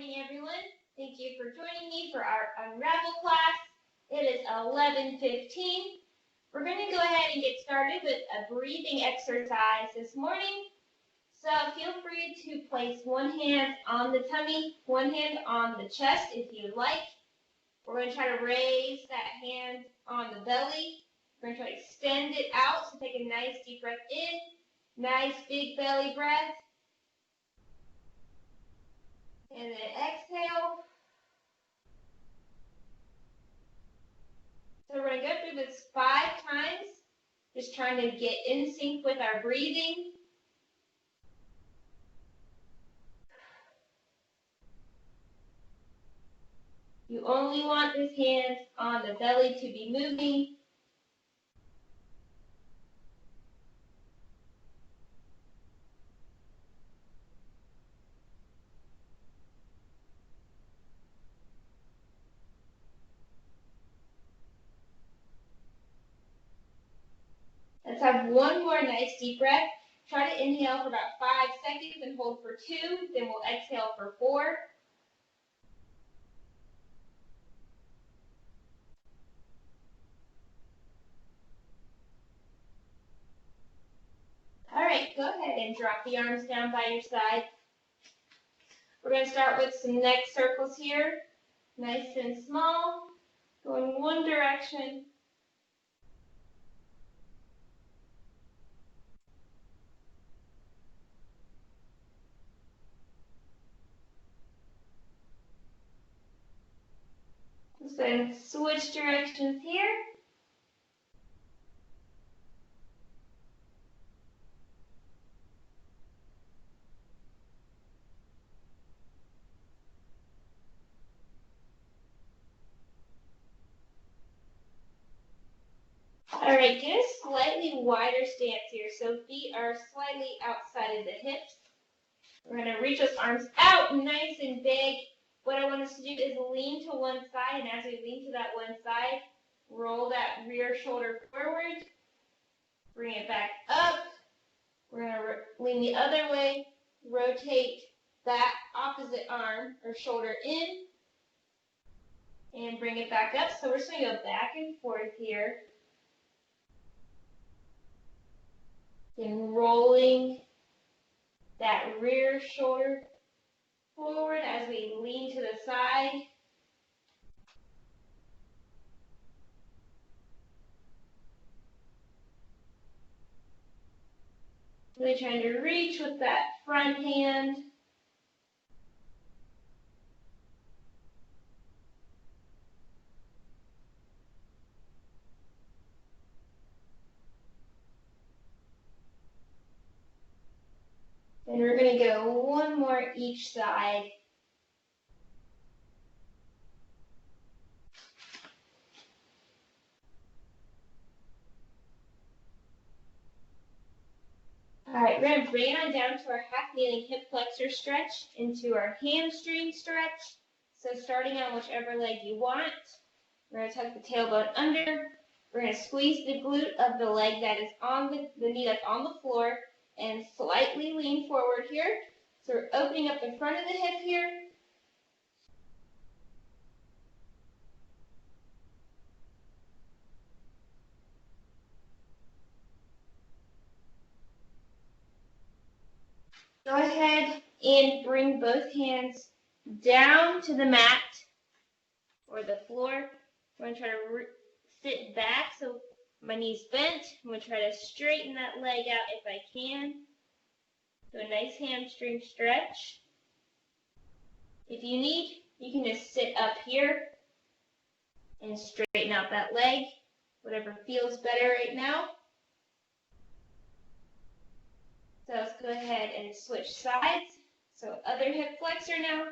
morning, everyone. Thank you for joining me for our Unravel class. It is 11:15. We're going to go ahead and get started with a breathing exercise this morning. So feel free to place one hand on the tummy, one hand on the chest if you like. We're going to try to raise that hand on the belly. We're going to try to extend it out. So take a nice deep breath in, nice big belly breath. And then exhale. So we're going to go through this 5 times, just trying to get in sync with our breathing. You only want this hand on the belly to be moving. Let's have one more nice deep breath. Try to inhale for about 5 seconds and hold for 2. Then we'll exhale for 4. All right, go ahead and drop the arms down by your side. We're going to start with some neck circles here. Nice and small. Go in one direction. Then switch directions here. All right, get a slightly wider stance here. So feet are slightly outside of the hips. We're going to reach those arms out nice and big. What I want us to do is lean to one side, and as we lean to that one side, roll that rear shoulder forward. Bring it back up. We're going to lean the other way, rotate that opposite arm or shoulder in, and bring it back up. So we're just going to go back and forth here. Then rolling that rear shoulder forward as we lean to the side. Really trying to reach with that front hand. And we're going to go one more each side. All right, we're going to bring it on down to our half kneeling hip flexor stretch into our hamstring stretch. So starting on whichever leg you want, we're going to tuck the tailbone under. We're going to squeeze the glute of the leg that is on the knee that's on the floor and slightly lean forward here. So we're opening up the front of the hip here. Go ahead and bring both hands down to the mat or the floor. I'm going to try to sit back so my knee's bent. I'm going to try to straighten that leg out if I can. Do a nice hamstring stretch. If you need, you can just sit up here and straighten out that leg, whatever feels better right now. So let's go ahead and switch sides. So other hip flexor now,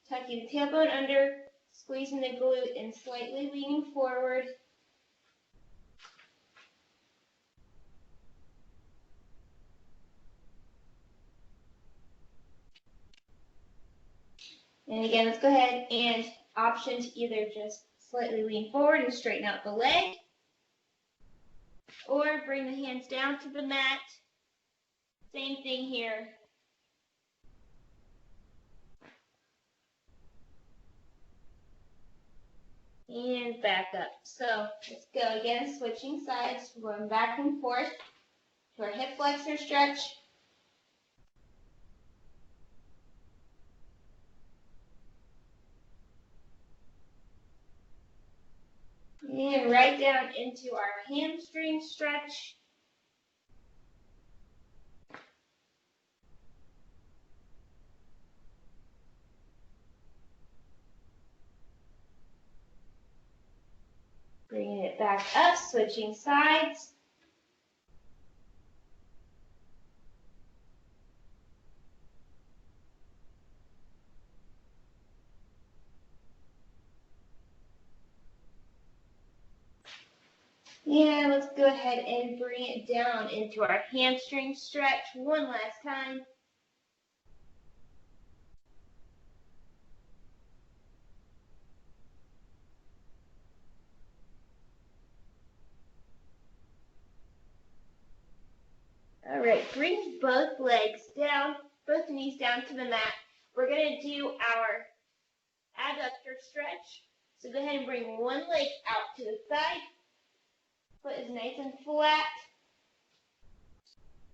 tucking the tailbone under, squeezing the glute and slightly leaning forward. And again, let's go ahead and option to either just slightly lean forward and straighten out the leg, or bring the hands down to the mat. Same thing here. and back up. So let's go again, switching sides, going back and forth to our hip flexor stretch. And right down into our hamstring stretch. Bringing it back up, switching sides. And let's go ahead and bring it down into our hamstring stretch one last time. All right, bring both legs down, both knees down to the mat. We're going to do our adductor stretch. So go ahead and bring one leg out to the side. Foot is nice and flat.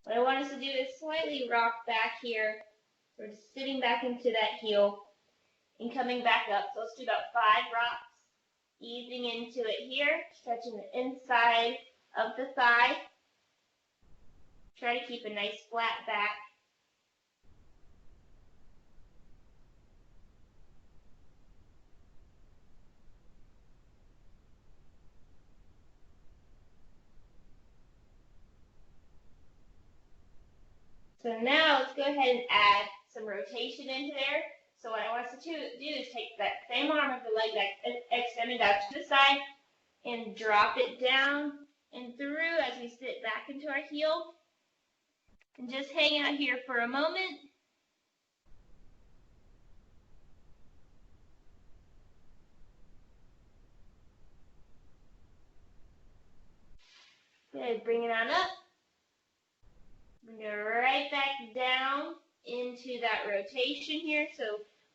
What I want us to do is slightly rock back here. We're just sitting back into that heel and coming back up. So let's do about 5 rocks. Easing into it here, stretching the inside of the thigh. Try to keep a nice flat back. So now let's go ahead and add some rotation into there. So what I want us to do is take that same arm of the leg that's extended out to the side and drop it down and through as we sit back into our heel. And just hang out here for a moment. Good, bring it on up. Bring it right back down into that rotation here. So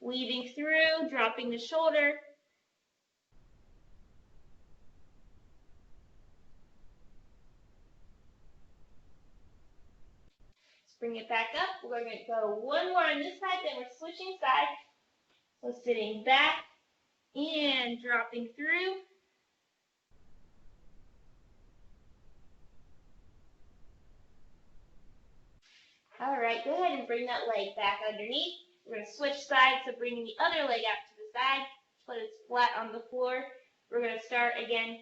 weaving through, dropping the shoulder. Let's bring it back up. We're going to go one more on this side, then we're switching sides. So sitting back and dropping through. All right, go ahead and bring that leg back underneath. We're going to switch sides, so bringing the other leg out to the side, foot is flat on the floor. We're going to start again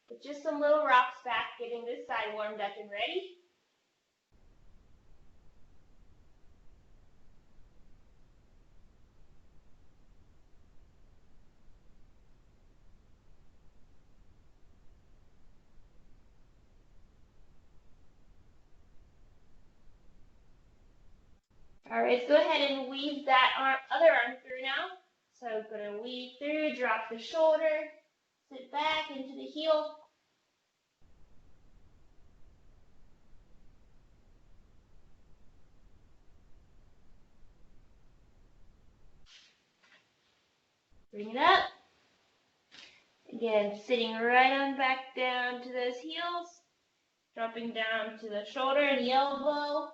with just some little rocks back, getting this side warmed up and ready. All right, let's go ahead and weave that other arm through now. So going to weave through, drop the shoulder, sit back into the heel. Bring it up. Again, sitting right on back down to those heels. Dropping down to the shoulder and the elbow.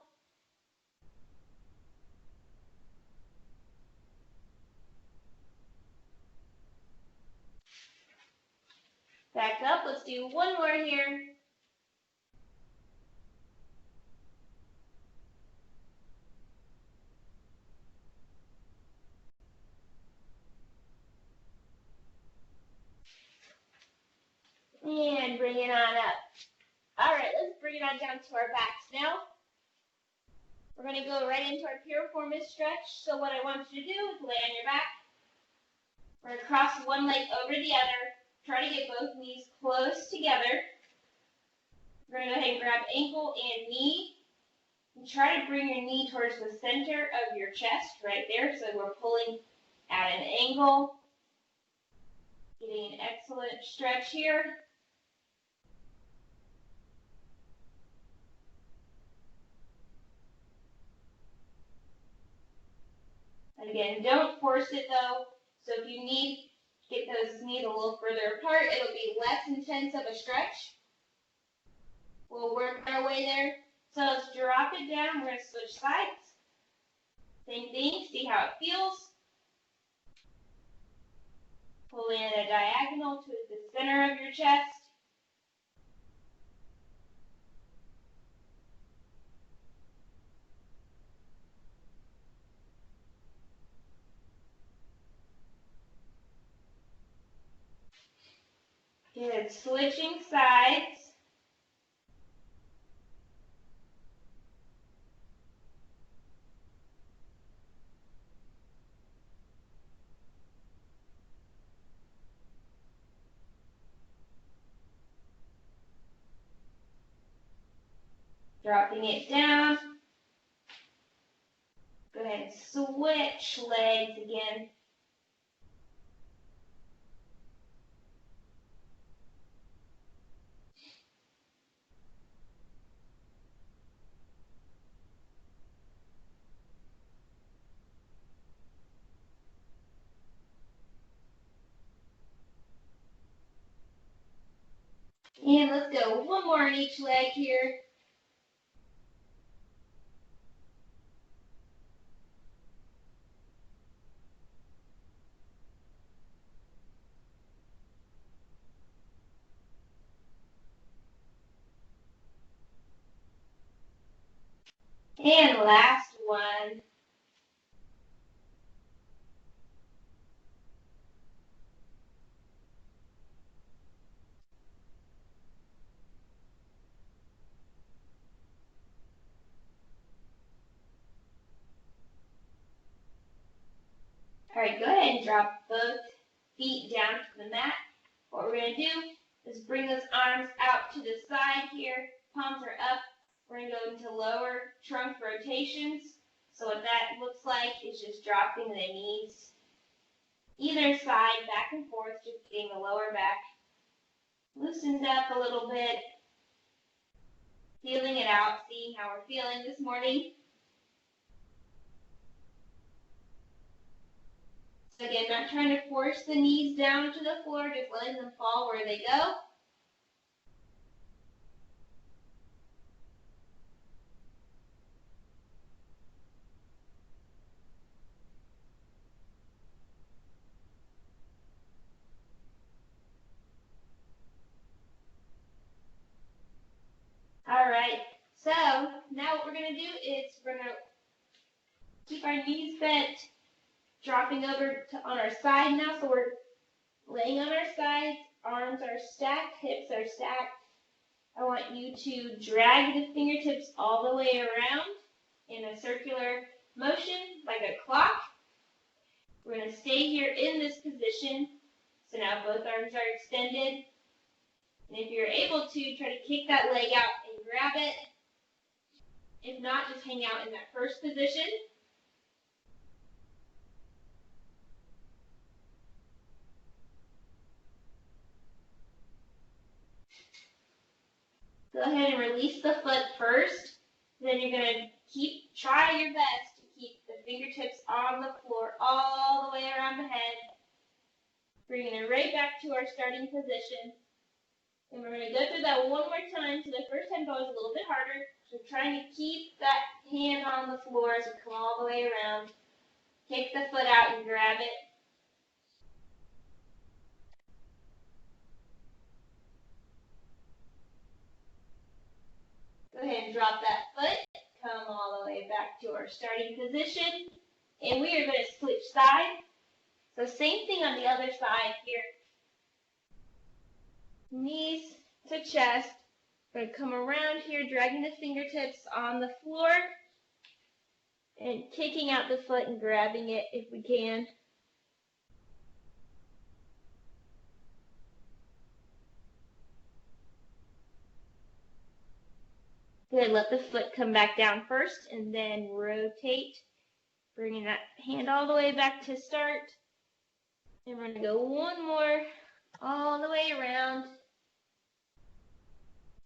Back up. Let's do one more here. And bring it on up. All right, let's bring it on down to our backs now. We're going to go right into our piriformis stretch. So what I want you to do is lay on your back. We're going to cross one leg over the other. Try to get both knees close together. We're going to go ahead and grab ankle and knee. And try to bring your knee towards the center of your chest right there. So we're pulling at an angle. Getting an excellent stretch here. Again, don't force it though. So if you need Get those knees a little further apart. It'll be less intense of a stretch. We'll work our way there. So let's drop it down. We're going to switch sides. Same thing. See how it feels. Pull in a diagonal to the center of your chest. Good. Switching sides. Dropping it down. Go ahead and switch legs again. And let's go one more on each leg here. And last one. All right, go ahead and drop both feet down to the mat. What we're going to do is bring those arms out to the side here. Palms are up. We're going to go into lower trunk rotations. So what that looks like is just dropping the knees either side, back and forth, just getting the lower back loosened up a little bit. Feeling it out, seeing how we're feeling this morning. So again, not trying to force the knees down to the floor, just letting them fall where they go. All right, so now what we're going to do is we're going to keep our knees bent, dropping over on our side now. So we're laying on our sides, arms are stacked, hips are stacked. I want you to drag the fingertips all the way around in a circular motion, like a clock. We're going to stay here in this position. So now both arms are extended. And if you're able to, try to kick that leg out and grab it. If not, just hang out in that first position. Go ahead and release the foot first. Then you're going to try your best to keep the fingertips on the floor all the way around the head. Bringing it right back to our starting position. And we're going to go through that one more time. So the first tempo is a little bit harder. So trying to keep that hand on the floor as we come all the way around. Kick the foot out and grab it. Go ahead and drop that foot. Come all the way back to our starting position. And we are going to switch sides. So same thing on the other side here. Knees to chest. We're going to come around here, dragging the fingertips on the floor. And kicking out the foot and grabbing it if we can. Good, let the foot come back down first and then rotate. Bringing that hand all the way back to start. And we're going to go one more all the way around.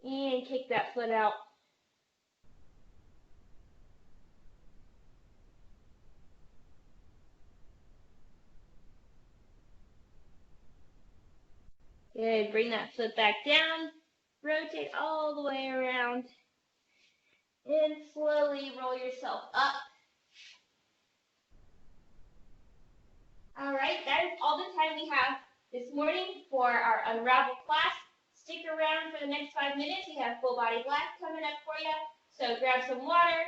And kick that foot out. Good. Bring that foot back down. Rotate all the way around. And slowly roll yourself up. All right, that is all the time we have this morning for our Unravel class. Stick around for the next 5 minutes. We have full body black coming up for you. So grab some water,